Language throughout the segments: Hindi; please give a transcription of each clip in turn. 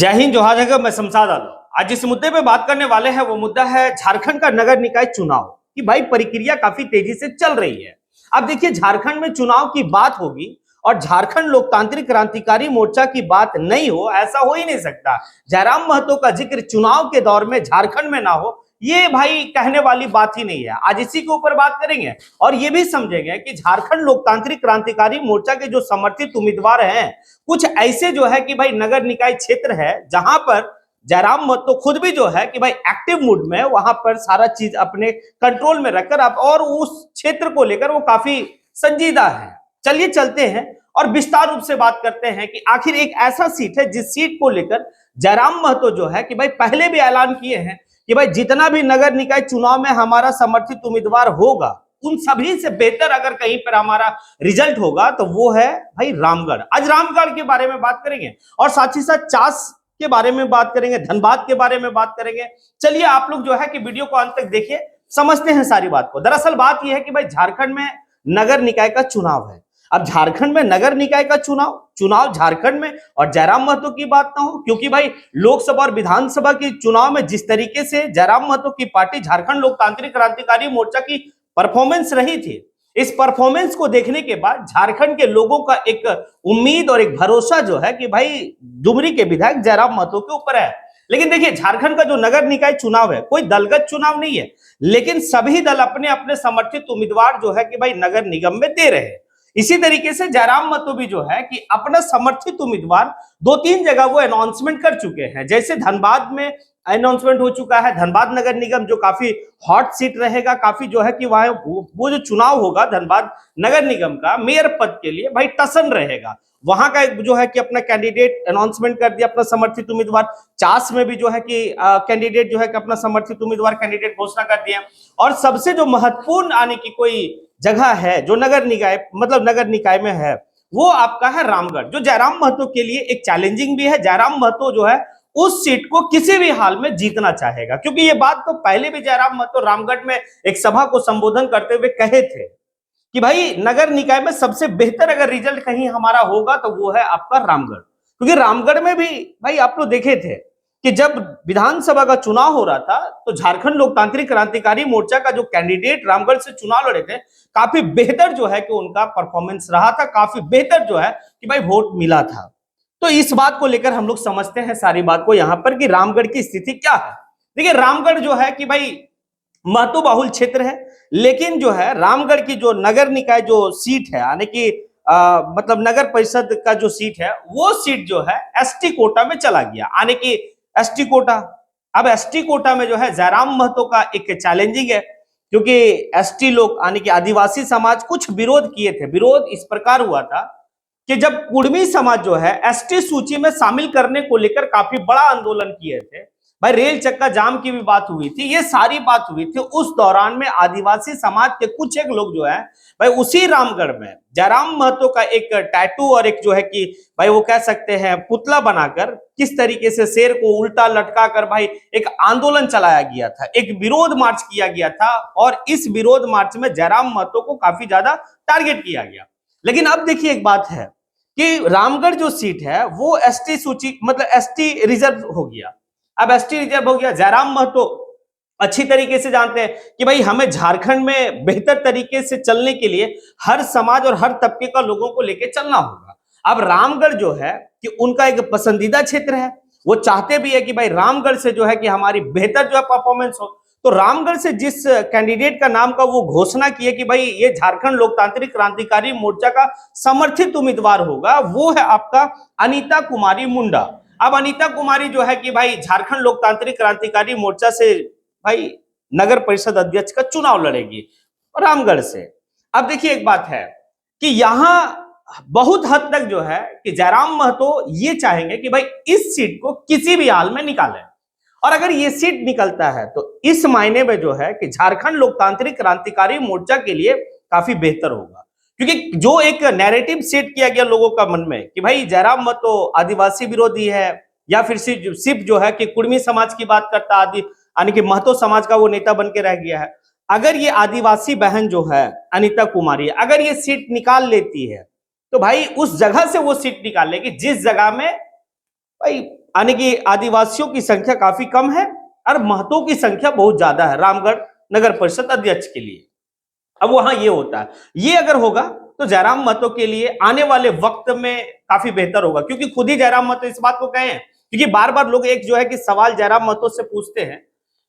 जय हिंद, जोहार जगह। मैं शमशाद आलम। आज जिस मुद्दे पे बात करने वाले हैं वो मुद्दा है झारखंड का नगर निकाय चुनाव की भाई प्रक्रिया काफी तेजी से चल रही है। अब देखिए, झारखंड में चुनाव की बात होगी और झारखंड लोकतांत्रिक क्रांतिकारी मोर्चा की बात नहीं हो, ऐसा हो ही नहीं सकता। जयराम महतो का जिक्र चुनाव के दौर में झारखंड में ना हो, ये भाई कहने वाली बात ही नहीं है। आज इसी के ऊपर बात करेंगे और ये भी समझेंगे कि झारखंड लोकतांत्रिक क्रांतिकारी मोर्चा के जो समर्थित उम्मीदवार हैं, कुछ ऐसे जो है कि भाई नगर निकाय क्षेत्र है जहां पर जयराम महतो खुद भी जो है कि भाई एक्टिव मूड में, वहां पर सारा चीज अपने कंट्रोल में रखकर आप और उस क्षेत्र को लेकर वो काफी संजीदा है। चलिए चलते हैं और विस्तार रूप से बात करते हैं कि आखिर एक ऐसा सीट है जिस सीट को लेकर जयराम महतो जो है कि भाई पहले भी ऐलान किए हैं कि भाई जितना भी नगर निकाय चुनाव में हमारा समर्थित उम्मीदवार होगा, उन सभी से बेहतर अगर कहीं पर हमारा रिजल्ट होगा तो वो है भाई रामगढ़। आज रामगढ़ के बारे में बात करेंगे और साथ ही साथ चास के बारे में बात करेंगे, धनबाद के बारे में बात करेंगे। चलिए आप लोग जो है कि वीडियो को अंत तक देखिए, समझते हैं सारी बात को। दरअसल बात यह है कि भाई झारखंड में नगर निकाय का चुनाव है। अब झारखंड में नगर निकाय का चुनाव झारखंड में और जयराम महतो की बात ना हो, क्योंकि भाई लोकसभा और विधानसभा के चुनाव में जिस तरीके से जयराम महतो की पार्टी झारखंड लोकतांत्रिक क्रांतिकारी मोर्चा की परफॉर्मेंस रही थी, इस परफॉर्मेंस को देखने के बाद झारखंड के लोगों का एक उम्मीद और एक भरोसा जो है कि भाई डुमरी के विधायक जयराम महतो के ऊपर है। लेकिन देखिए, झारखंड का जो नगर निकाय चुनाव है कोई दलगत चुनाव नहीं है, लेकिन सभी दल अपने अपने समर्थित उम्मीदवार जो है कि भाई नगर निगम में दे रहे हैं। इसी तरीके से जयराम महतो भी जो है कि अपना समर्थित उम्मीदवार 2-3 जगह वो अनाउंसमेंट कर चुके हैं। जैसे धनबाद में अनाउंसमेंट हो चुका है, धनबाद नगर निगम जो काफी हॉट सीट रहेगा, काफी जो है कि वहां वो जो चुनाव होगा धनबाद नगर निगम का मेयर पद के लिए भाई टसन रहेगा। वहां का जो है कि अपना कैंडिडेट अनाउंसमेंट कर दिया, अपना समर्थित उम्मीदवार। चास में भी जो है कि कैंडिडेट जो है कि अपना समर्थित उम्मीदवार कैंडिडेट घोषणा कर दिया। और सबसे जो महत्वपूर्ण आने की कोई जगह है जो नगर निकाय में है, वो आपका है रामगढ़, जो जयराम महतो के लिए एक चैलेंजिंग भी है। जयराम महतो जो है उस सीट को किसी भी हाल में जीतना चाहेगा, क्योंकि ये बात तो पहले भी जयराम महतो रामगढ़ में एक सभा को संबोधन करते हुए कहे थे कि भाई नगर निकाय में सबसे बेहतर अगर रिजल्ट कहीं हमारा होगा तो वो है आपका रामगढ़। क्योंकि रामगढ़ में भी भाई आप लोग देखे थे कि जब विधानसभा का चुनाव हो रहा था तो झारखंड लोकतांत्रिक क्रांतिकारी मोर्चा का जो कैंडिडेट रामगढ़ से चुनाव लड़े थे, काफी बेहतर जो है कि उनका परफॉर्मेंस रहा था, काफी बेहतर जो है कि भाई वोट मिला था। तो इस बात को लेकर हम लोग समझते हैं सारी बात को यहां पर कि रामगढ़ की स्थिति क्या है। देखिए, रामगढ़ जो है कि भाई महत्व बहुल क्षेत्र है, लेकिन जो है रामगढ़ की जो नगर निकाय जो सीट है, यानी कि मतलब नगर परिषद का जो सीट है, वो सीट जो है एसटी कोटा में चला गया, यानी कि एसटी कोटा। अब एसटी कोटा में जो है जयराम महतो का एक चैलेंजिंग है, क्योंकि एसटी लोग यानी कि आदिवासी समाज कुछ विरोध किए थे। विरोध इस प्रकार हुआ था कि जब कुर्मी समाज जो है एसटी सूची में शामिल करने को लेकर काफी बड़ा आंदोलन किए थे, भाई रेल चक्का जाम की भी बात हुई थी, ये सारी बात हुई थी। उस दौरान में आदिवासी समाज के कुछ एक लोग जो है भाई उसी रामगढ़ में जयराम महतो का एक टैटू और एक जो है कि भाई वो कह सकते हैं पुतला बनाकर किस तरीके से शेर को उल्टा लटका कर भाई एक आंदोलन चलाया गया था, एक विरोध मार्च किया गया था। और इस विरोध मार्च में जयराम महतो को काफी ज्यादा टारगेट किया गया। लेकिन अब देखिए, एक बात है कि रामगढ़ जो सीट है वो एसटी सूची मतलब एसटी रिजर्व हो गया। अब एसटी रिजर्व हो गया। जयराम महतो अच्छी तरीके से जानते हैं कि भाई हमें झारखंड में बेहतर तरीके से चलने के लिए हर समाज और हर तबके का लोगों को लेकर चलना होगा। अब रामगढ़ जो है कि उनका एक पसंदीदा क्षेत्र है, वो चाहते भी है कि भाई रामगढ़ से जो है कि हमारी बेहतर जो है परफॉर्मेंस हो। तो रामगढ़ से जिस कैंडिडेट का नाम का वो घोषणा किए कि भाई ये झारखंड लोकतांत्रिक क्रांतिकारी मोर्चा का समर्थित उम्मीदवार होगा, वो है आपका अनीता कुमारी मुंडा। अब अनीता कुमारी जो है कि भाई झारखंड लोकतांत्रिक क्रांतिकारी मोर्चा से भाई नगर परिषद अध्यक्ष का चुनाव लड़ेगी रामगढ़ से। अब देखिए, एक बात है कि यहां बहुत हद तक जो है कि जयराम महतो ये चाहेंगे कि भाई इस सीट को किसी भी हाल में निकालें। और अगर ये सीट निकलता है तो इस मायने में जो है कि झारखंड लोकतांत्रिक क्रांतिकारी मोर्चा के लिए काफी बेहतर होगा, क्योंकि जो एक नैरेटिव सेट किया गया लोगों का मन में कि भाई जयराम महतो आदिवासी विरोधी है या फिर सिर्फ जो है कि कुर्मी समाज की बात करता, आदि यानी कि महतो समाज का वो नेता बन के रह गया है। अगर ये आदिवासी बहन जो है अनीता कुमारी, अगर ये सीट निकाल लेती है तो भाई उस जगह से वो सीट निकाल लेगी जिस जगह में भाई यानी कि आदिवासियों की संख्या काफी कम है और महतों की संख्या बहुत ज्यादा है रामगढ़ नगर परिषद अध्यक्ष के लिए। अब वहां ये होता है, ये अगर होगा तो जयराम महतो के लिए आने वाले वक्त में काफी बेहतर होगा, क्योंकि खुद ही जयराम महतो इस बात को कहे हैं। क्योंकि बार बार लोग एक जो है कि सवाल जयराम महतो से पूछते हैं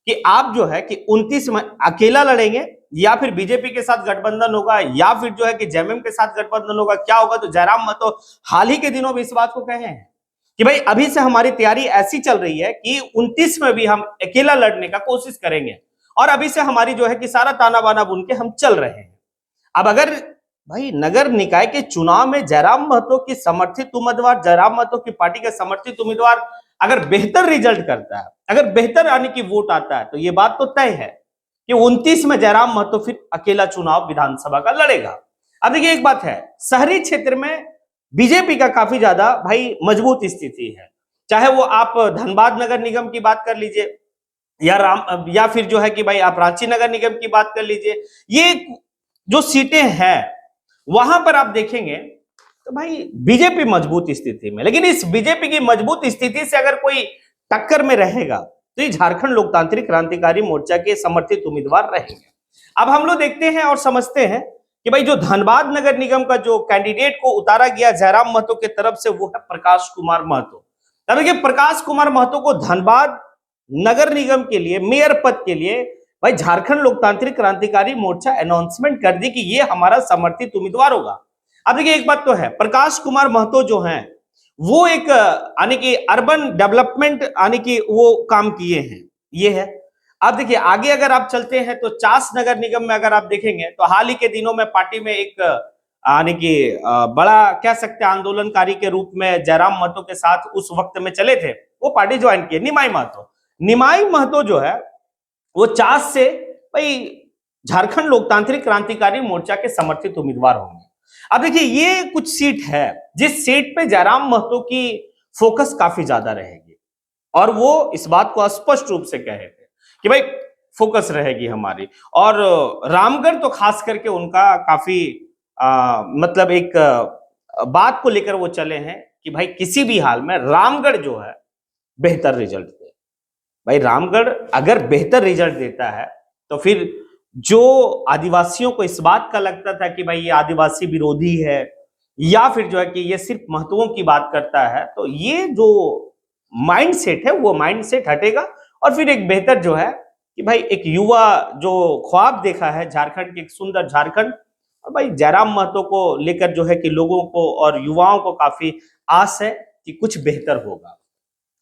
कि आप जो है कि 29 में अकेला लड़ेंगे या फिर बीजेपी के साथ गठबंधन होगा या फिर जो है कि जेएमएम के साथ गठबंधन होगा, क्या होगा? तो जयराम महतो हाल ही के दिनों में इस बात को कहे हैं कि भाई अभी से हमारी तैयारी ऐसी चल रही है कि 29 में भी हम अकेला लड़ने का कोशिश करेंगे और अभी से हमारी जो है कि सारा ताना बाना बुन के हम चल रहे हैं। अब अगर भाई नगर निकाय के चुनाव में जयराम महतो की समर्थित उम्मीदवार, जयराम महतो की पार्टी का समर्थित उम्मीदवार अगर बेहतर रिजल्ट करता है, अगर बेहतर आने की वोट आता है, तो ये बात तो तय है कि 29 में जयराम महतो फिर अकेला चुनाव विधानसभा का लड़ेगा। अब देखिए एक बात है, शहरी क्षेत्र में बीजेपी का काफी ज्यादा भाई मजबूत स्थिति है, चाहे वो आप धनबाद नगर निगम की बात कर लीजिए या फिर जो है कि भाई आप रांची नगर निगम की बात कर लीजिए, ये जो सीटें हैं वहां पर आप देखेंगे तो भाई बीजेपी मजबूत स्थिति में। लेकिन इस बीजेपी की मजबूत स्थिति से अगर कोई टक्कर में रहेगा तो ये झारखंड लोकतांत्रिक क्रांतिकारी मोर्चा के समर्थित उम्मीदवार रहेंगे। अब हम लोग देखते हैं और समझते हैं कि भाई जो धनबाद नगर निगम का जो कैंडिडेट को उतारा गया जयराम महतो के तरफ से, वो है प्रकाश कुमार महतो। तब देखिए प्रकाश कुमार महतो को धनबाद नगर निगम के लिए मेयर पद के लिए भाई झारखंड लोकतांत्रिक क्रांतिकारी मोर्चा अनाउंसमेंट कर दी कि ये हमारा समर्थित उम्मीदवार होगा। अब देखिए एक बात तो है, प्रकाश कुमार महतो जो हैं वो एक यानी कि अर्बन डेवलपमेंट यानी कि वो काम किए हैं, ये है। अब देखिए आगे अगर आप चलते हैं तो चास नगर निगम में अगर आप देखेंगे तो हाल ही के दिनों में पार्टी में एक यानी कि बड़ा कह सकते हैं आंदोलनकारी के रूप में जयराम महतो के साथ उस वक्त में चले थे, वो पार्टी ज्वाइन किए निमाई महतो। निमाई महतो जो है वो चास से भाई झारखंड लोकतांत्रिक क्रांतिकारी मोर्चा के समर्थित उम्मीदवार होंगे। अब देखिए ये कुछ सीट है जिस सीट पे जयराम महतो की फोकस काफी ज्यादा रहेगी और वो इस बात को स्पष्ट रूप से कहे थे कि भाई फोकस रहेगी हमारी। और रामगढ़ तो खास करके उनका काफी मतलब एक बात को लेकर वो चले हैं कि भाई किसी भी हाल में रामगढ़ जो है बेहतर रिजल्ट दे। भाई रामगढ़ अगर बेहतर रिजल्ट देता है तो फिर जो आदिवासियों को इस बात का लगता था कि भाई ये आदिवासी विरोधी है या फिर जो है कि ये सिर्फ महत्वों की बात करता है, तो ये जो माइंडसेट है वो माइंडसेट हटेगा और फिर एक बेहतर जो है कि भाई एक युवा जो ख्वाब देखा है झारखंड की, एक सुंदर झारखंड, और भाई जयराम महतो को लेकर जो है कि लोगों को और युवाओं को काफी आस है कि कुछ बेहतर होगा।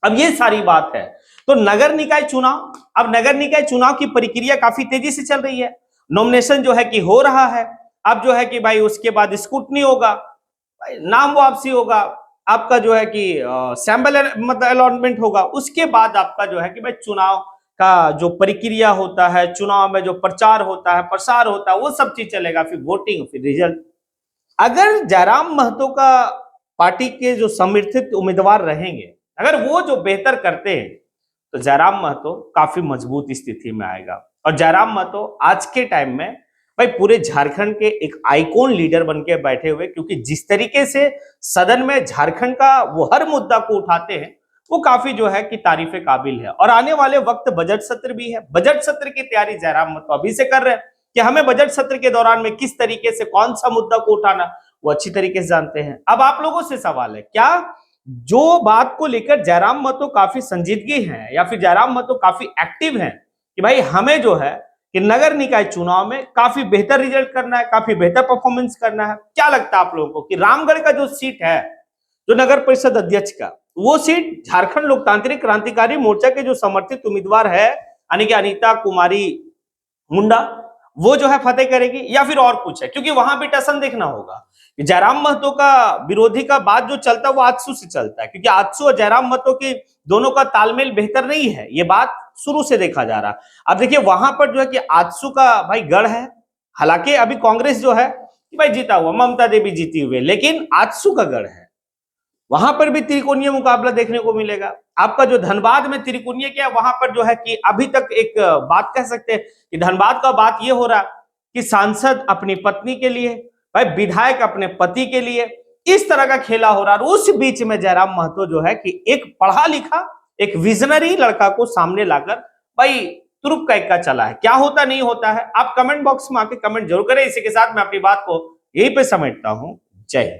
अब ये सारी बात है तो नगर निकाय चुनाव, अब नगर निकाय चुनाव की प्रक्रिया काफी तेजी से चल रही है, नॉमिनेशन जो है कि हो रहा है। अब जो है कि भाई उसके बाद स्क्रूटनी होगा, नाम वापसी होगा, आपका जो है कि सैंपल मतलब अलॉटमेंट होगा, उसके बाद आपका जो है कि भाई चुनाव का जो प्रक्रिया होता है, चुनाव में जो प्रचार होता है, प्रसार होता है, वो सब चीज चलेगा, फिर वोटिंग, फिर रिजल्ट। अगर जयराम महतो का पार्टी के जो समर्थित उम्मीदवार रहेंगे अगर वो जो बेहतर करते हैं तो जयराम महतो काफी मजबूत स्थिति में आएगा। और जयराम महतो आज के टाइम में भाई पूरे झारखंड के एक आइकॉन लीडर बन के बैठे हुए, क्योंकि जिस तरीके से सदन में झारखंड का वो हर मुद्दा को उठाते हैं वो काफी जो है कि तारीफे काबिल है। और आने वाले वक्त बजट सत्र भी है, बजट सत्र की तैयारी जयराम महतो अभी से कर रहे हैं कि हमें बजट सत्र के दौरान में किस तरीके से कौन सा मुद्दा को उठाना, वो अच्छी तरीके से जानते हैं। अब आप लोगों से सवाल है, क्या जो बात को लेकर जयराम महतो काफी संजीदगी है या फिर जयराम महतो काफी एक्टिव हैं कि भाई हमें जो है कि नगर निकाय चुनाव में काफी बेहतर रिजल्ट करना है, काफी बेहतर परफॉर्मेंस करना है, क्या लगता है आप लोगों को कि रामगढ़ का जो सीट है जो नगर परिषद अध्यक्ष का, वो सीट झारखंड लोकतांत्रिक क्रांतिकारी मोर्चा के जो समर्थित उम्मीदवार है यानी कि अनीता कुमारी मुंडा, वो जो है फतेह करेगी या फिर और कुछ है? क्योंकि वहां भी टसन देखना होगा। जयराम महतो का विरोधी का बात जो चलता है वो आजसू से चलता है, क्योंकि आजसू और जयराम महतो की दोनों का तालमेल बेहतर नहीं है, ये बात शुरू से देखा जा रहा। अब देखिए वहां पर जो है कि आजसू का भाई गढ़ है, हालांकि अभी कांग्रेस जो है कि भाई जीता हुआ, ममता देवी जीती हुई, लेकिन आजसू का गढ़ है, वहां पर भी त्रिकोणीय मुकाबला देखने को मिलेगा। आपका जो धनबाद में त्रिकोणीय क्या, वहां पर जो है कि अभी तक एक बात कह सकते हैं कि धनबाद का बात यह हो रहा कि सांसद अपनी पत्नी के लिए, भाई विधायक अपने पति के लिए, इस तरह का खेला हो रहा है। उस बीच में जयराम महतो जो है कि एक पढ़ा लिखा, एक विजनरी लड़का को सामने लाकर भाई तुरुप का इक्का चला है। क्या होता नहीं होता है, आप कमेंट बॉक्स में आके कमेंट जरूर करें। इसी के साथ मैं अपनी बात को यहीं पे समेटता हूं। जय हिंद।